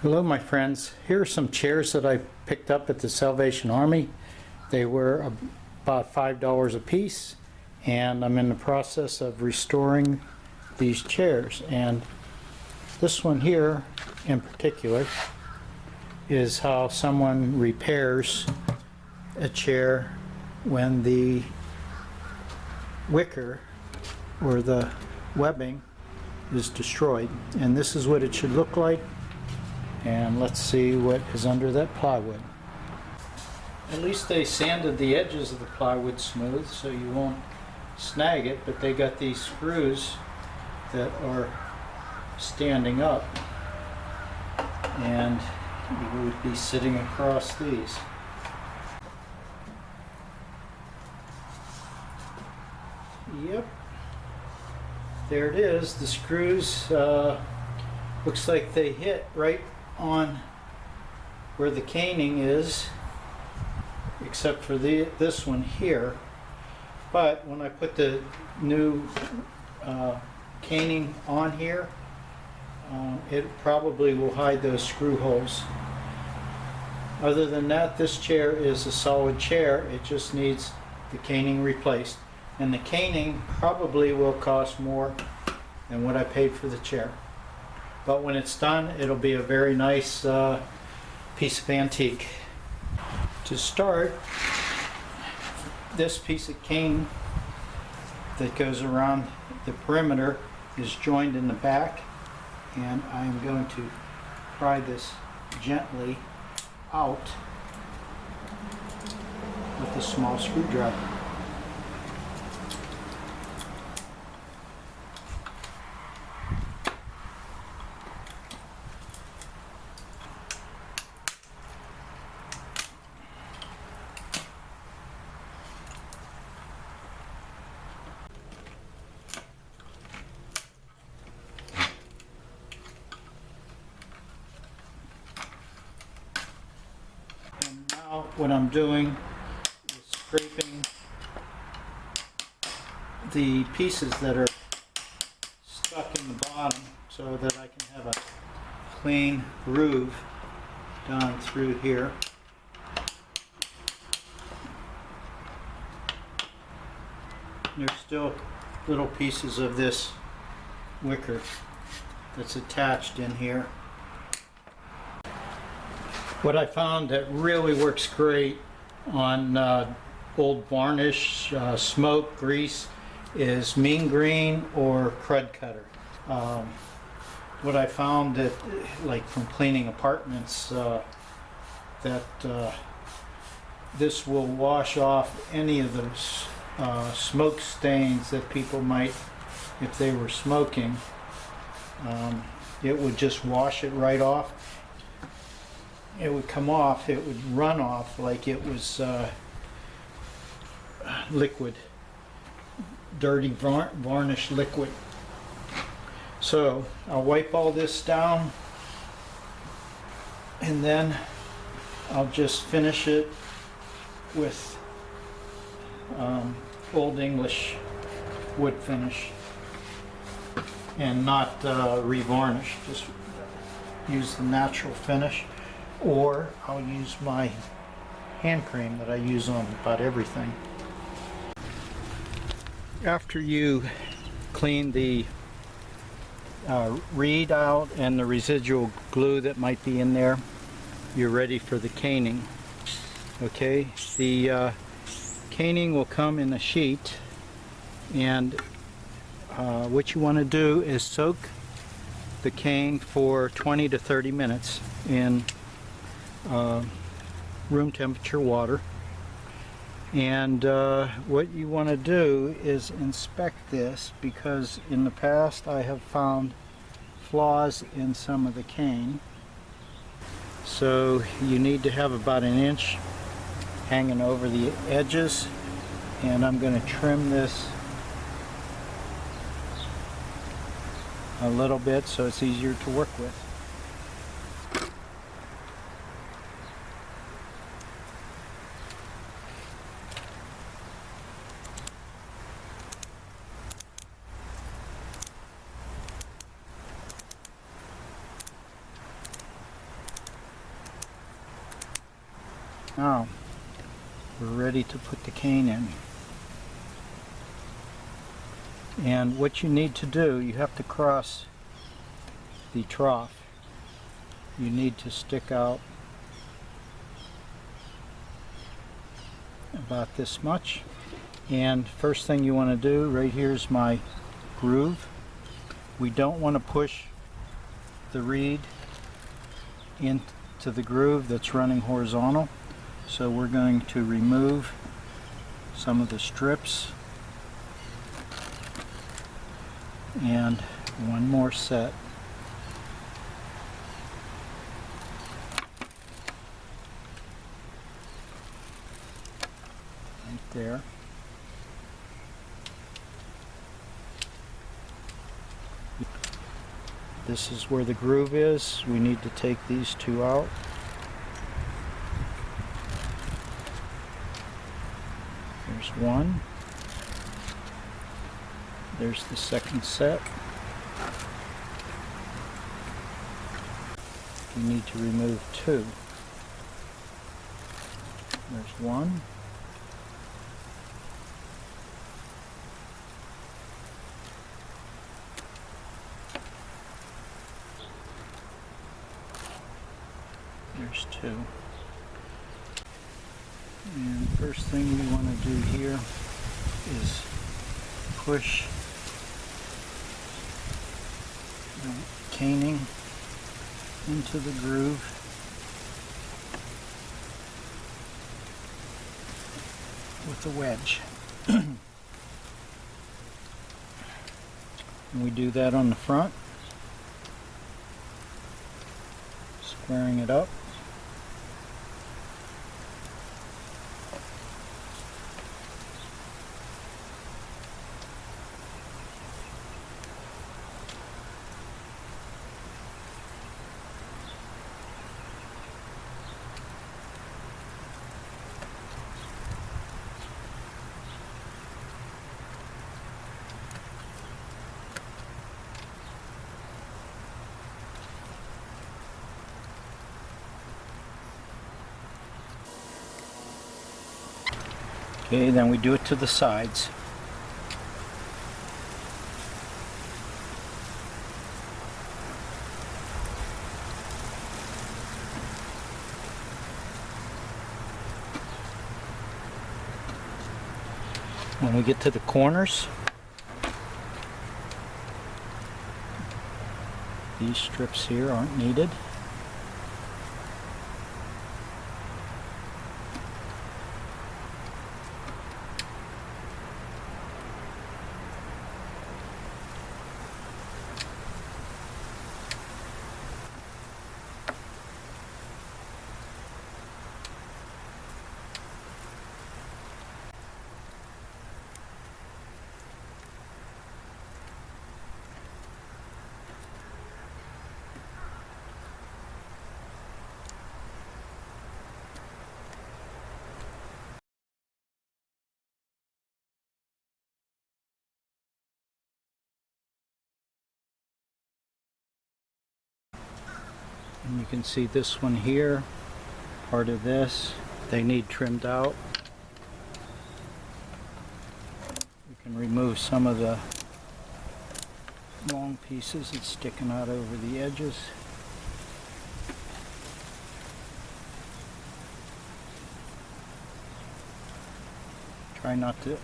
Hello my friends, here are some chairs that I picked up at the Salvation Army. They were about $5 a piece, and I'm in the process of restoring these chairs. And this one here in particular is how someone repairs a chair when the wicker or the webbing is destroyed. And this is what it should look like. And let's see what is under that plywood. At least they sanded the edges of the plywood smooth so you won't snag it, but they got these screws that are standing up, and you would be sitting across these. Yep, there it is. The screws looks like they hit right on where the caning is, except for this one here. But when I put the new caning on here, it probably will hide those screw holes. Other than that, this chair is a solid chair. It just needs the caning replaced, and the caning probably will cost more than what I paid for the chair. But when it's done, it'll be a very nice piece of antique. To start, this piece of cane that goes around the perimeter is joined in the back, and I'm going to pry this gently out with a small screwdriver. What I'm doing is scraping the pieces that are stuck in the bottom so that I can have a clean groove down through here. There's still little pieces of this wicker that's attached in here. What I found that really works great on old varnish, smoke, grease, is mean green or crud cutter. What I found that, like from cleaning apartments, that this will wash off any of those smoke stains that people might, if they were smoking, it would just wash it right off. It would come off, it would run off like it was liquid, dirty varnish liquid. So I'll wipe all this down, and then I'll just finish it with Old English wood finish, and not revarnish, just use the natural finish. Or I'll use my hand cream that I use on about everything. After you clean the reed out and the residual glue that might be in there, you're ready for the caning. Okay, the caning will come in a sheet, and what you want to do is soak the cane for 20 to 30 minutes in room temperature water. And what you want to do is inspect this, because in the past I have found flaws in some of the cane. So you need to have about an inch hanging over the edges, and I'm going to trim this a little bit so it's easier to work with. Now we're ready to put the cane in. And what you need to do, you have to cross the trough. You need to stick out about this much. And first thing you want to do, right here is my groove. We don't want to push the reed into the groove that's running horizontal. So we're going to remove some of the strips and one more set. Right there. This is where the groove is. We need to take these two out. There's one. There's the second set. You need to remove two. There's one. There's two. And the first thing we want to do here is push the caning into the groove. With a wedge. And we do that on the front, squaring it up. Okay, then we do it to the sides. When we get to the corners, these strips here aren't needed. And you can see this one here, part of this, they need trimmed out. We can remove some of the long pieces that's sticking out over the edges. Try not to,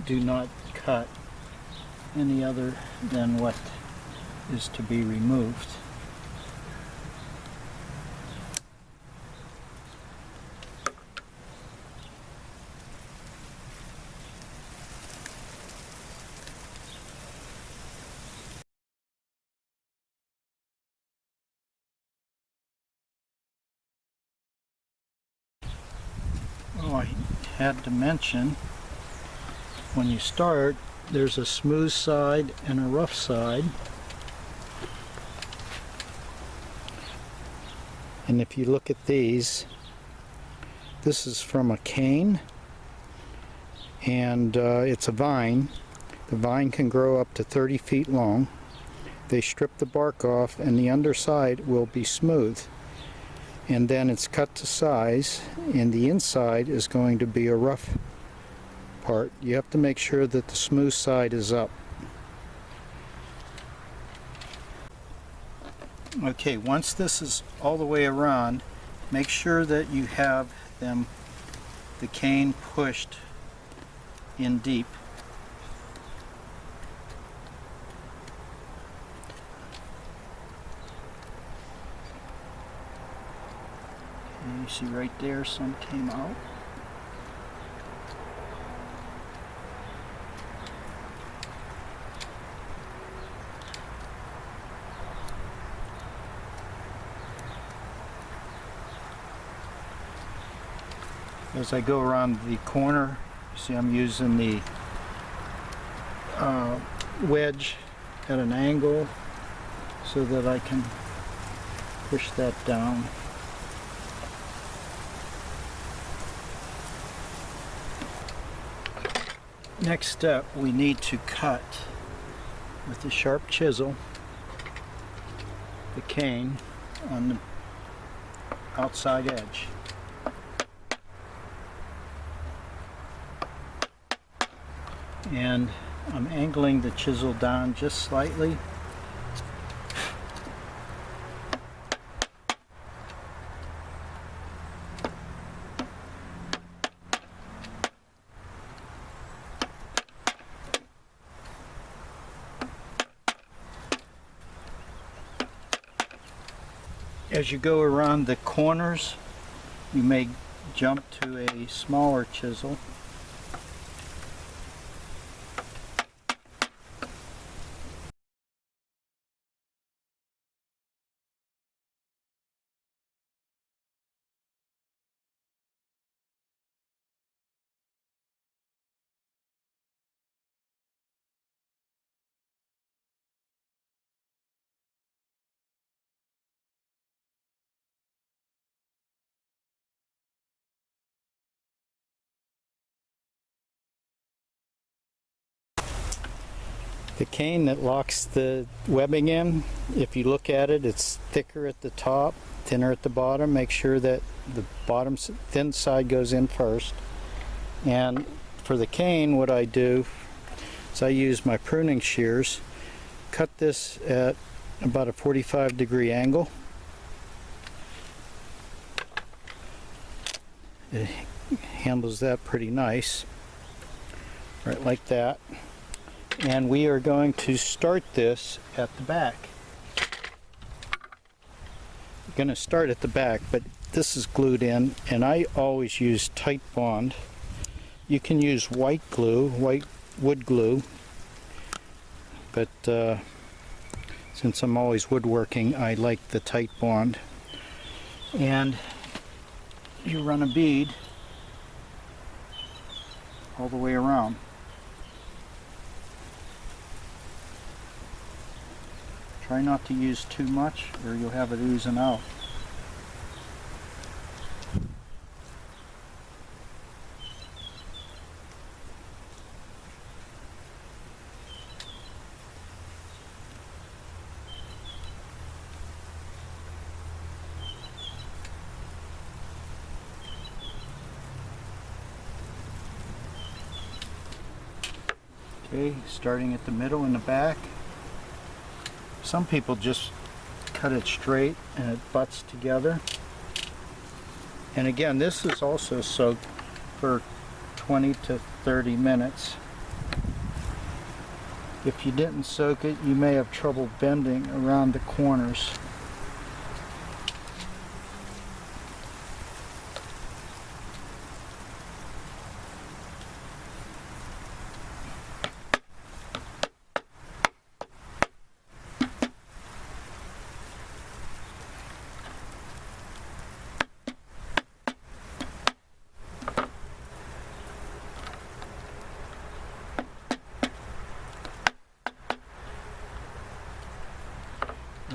do not cut any other than what is to be removed. Oh, I had to mention, when you start, there's a smooth side and a rough side. And if you look at these, this is from a cane, and it's a vine. The vine can grow up to 30 feet long. They strip the bark off and the underside will be smooth. and then it's cut to size, and the inside is going to be a rough part. You have to make sure that the smooth side is up. Okay, once this is all the way around, make sure that you have the cane pushed in deep. And you see right there, some came out. As I go around the corner, you see I'm using the wedge at an angle so that I can push that down. Next step, we need to cut with a sharp chisel the cane on the outside edge. And I'm angling the chisel down just slightly. As you go around the corners, you may jump to a smaller chisel. The cane that locks the webbing in, if you look at it, it's thicker at the top, thinner at the bottom. Make sure that the bottom thin side goes in first. And for the cane, what I do is I use my pruning shears, cut this at about a 45-degree angle. It handles that pretty nice, right like that. And we are going to start this at the back. We're going to start at the back, but this is glued in, and I always use tight bond. You can use white glue, white wood glue, but since I'm always woodworking, I like the tight bond. And you run a bead all the way around. Try not to use too much or you'll have it oozing out. Okay, starting at the middle and the back. Some people just cut it straight and it butts together. And again, this is also soaked for 20 to 30 minutes. If you didn't soak it, you may have trouble bending around the corners.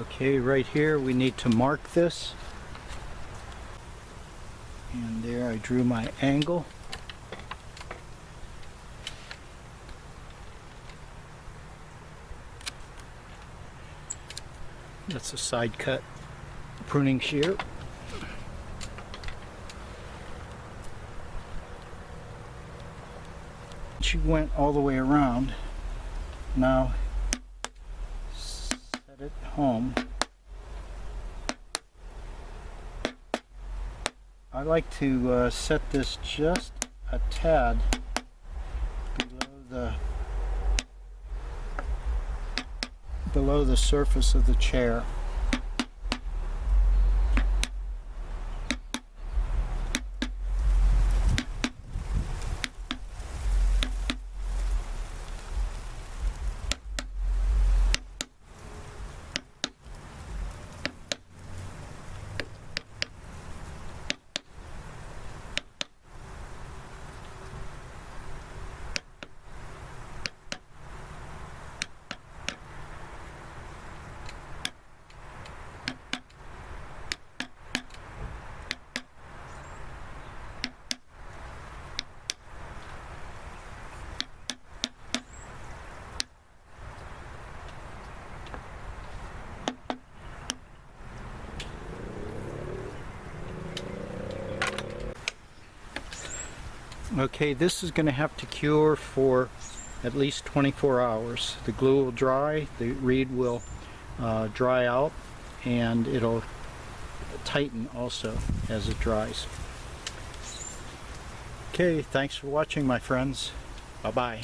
Okay, right here we need to mark this. And there I drew my angle. That's a side cut pruning shear. She went all the way around. Now set it home. I like to set this just a tad below the surface of the chair. Okay, this is going to have to cure for at least 24 hours. The glue will dry, the reed will dry out, and it'll tighten also as it dries. Okay, thanks for watching, my friends. Bye-bye.